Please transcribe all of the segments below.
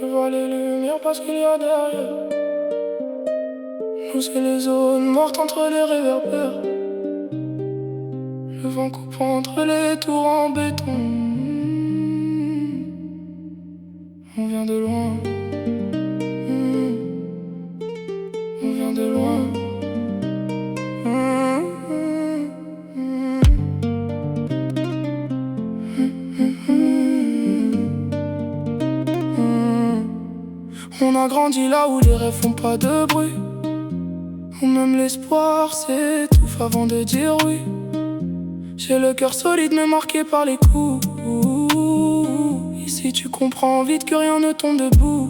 Je vois les lumières parce qu'il y a derrière. Nous c'est les zones mortes entre les réverbères. Le vent coupe entre les tours en béton. On vient de loin. On vient de loin. On a grandi là où les rêves font pas de bruit, où même l'espoir s'étouffe avant de dire oui. J'ai le cœur solide mais marqué par les coups. Ici tu comprends vite que rien ne tombe debout.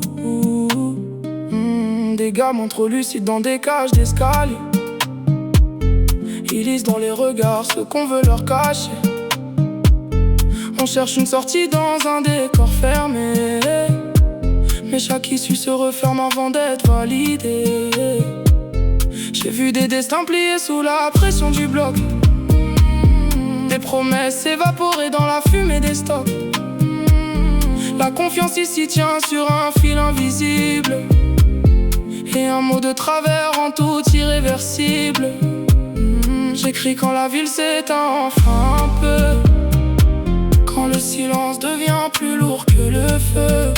Des gamins trop lucides dans des cages d'escalier. Ils lisent dans les regards ce qu'on veut leur cacher. On cherche une sortie dans un décor fermé, mais chaque issue se referme avant d'être validée. J'ai vu des destins pliés sous la pression du bloc, des promesses s'évaporer dans la fumée des stocks. La confiance ici tient sur un fil invisible, et un mot de travers en tout irréversible. J'écris quand la ville s'éteint enfin un peu, quand le silence devient plus lourd que le feu.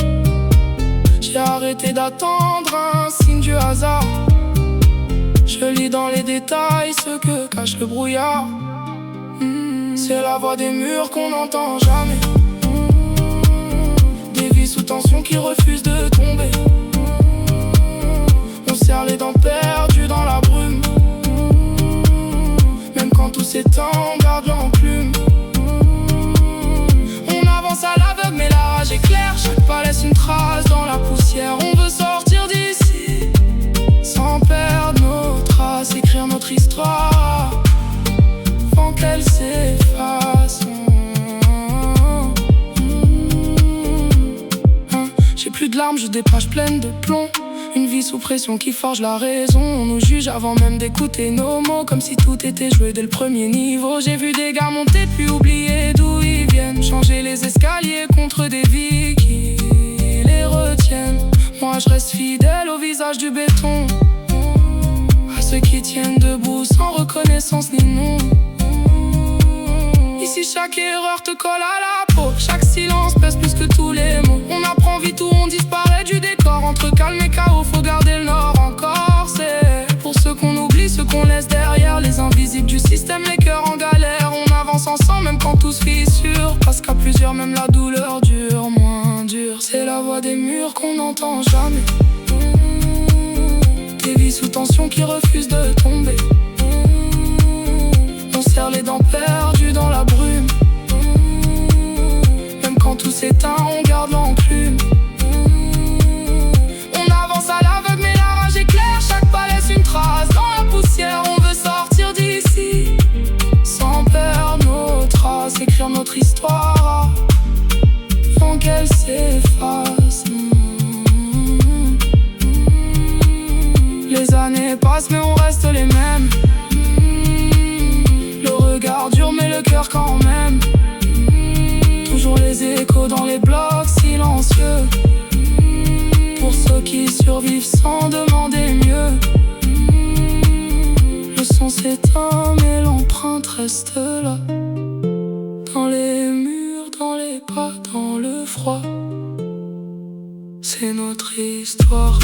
J'ai arrêté d'attendre un signe du hasard. Je lis dans les détails ce que cache le brouillard. C'est la voix des murs qu'on n'entend jamais, des vies sous tension qui refusent de tomber. On serre les dents perdues dans la brume, même quand tout s'éteint on garde l'enclume. On avance à l'aveugle mais la rage est claire. Chaque pas laisse une trace dans la poussière. On veut sortir d'ici sans perdre nos traces, écrire notre histoire avant qu'elle s'efface. J'ai plus de larmes, j'ai des pages pleines de plomb. Une vie sous pression qui forge la raison. On nous juge avant même d'écouter nos mots, comme si tout était joué dès le premier niveau. J'ai vu des gars monter puis oublier d'où ils viennent, changer les escaliers contre des vies qui les retiennent. Moi je reste fidèle au visage du béton, à ceux qui tiennent debout sans reconnaissance ni nom. Ici chaque erreur te colle à la peau, chaque silence pèse plus que tous les mots. On apprend vite où on disparaît du décor. Entre calme et chaos, faut garder le nord encore. C'est pour ceux qu'on oublie, ceux qu'on laisse derrière, les invisibles du système, les cœurs en galère. On avance ensemble même quand tout se fissure, parce qu'à plusieurs même la douleur dure moins dure. C'est la voix des murs qu'on n'entend jamais, des vies sous tension qui refusent de tomber. On serre les dents perdues dans la brume, même quand tout s'éteint on garde l'enclume. On avance à l'aveugle mais la rage est claire. Chaque pas laisse une trace dans la poussière. On veut sortir d'ici sans perdre nos traces, écrire notre histoire avant qu'elle s'efface. Les années passent mais on reste les mêmes, le regard dur mais le cœur quand même. Toujours les échos dans les blocs silencieux, pour ceux qui survivent sans demander mieux. Le son s'éteint mais l'empreinte reste là, dans les murs, dans les pas, dans le froid. C'est notre histoire.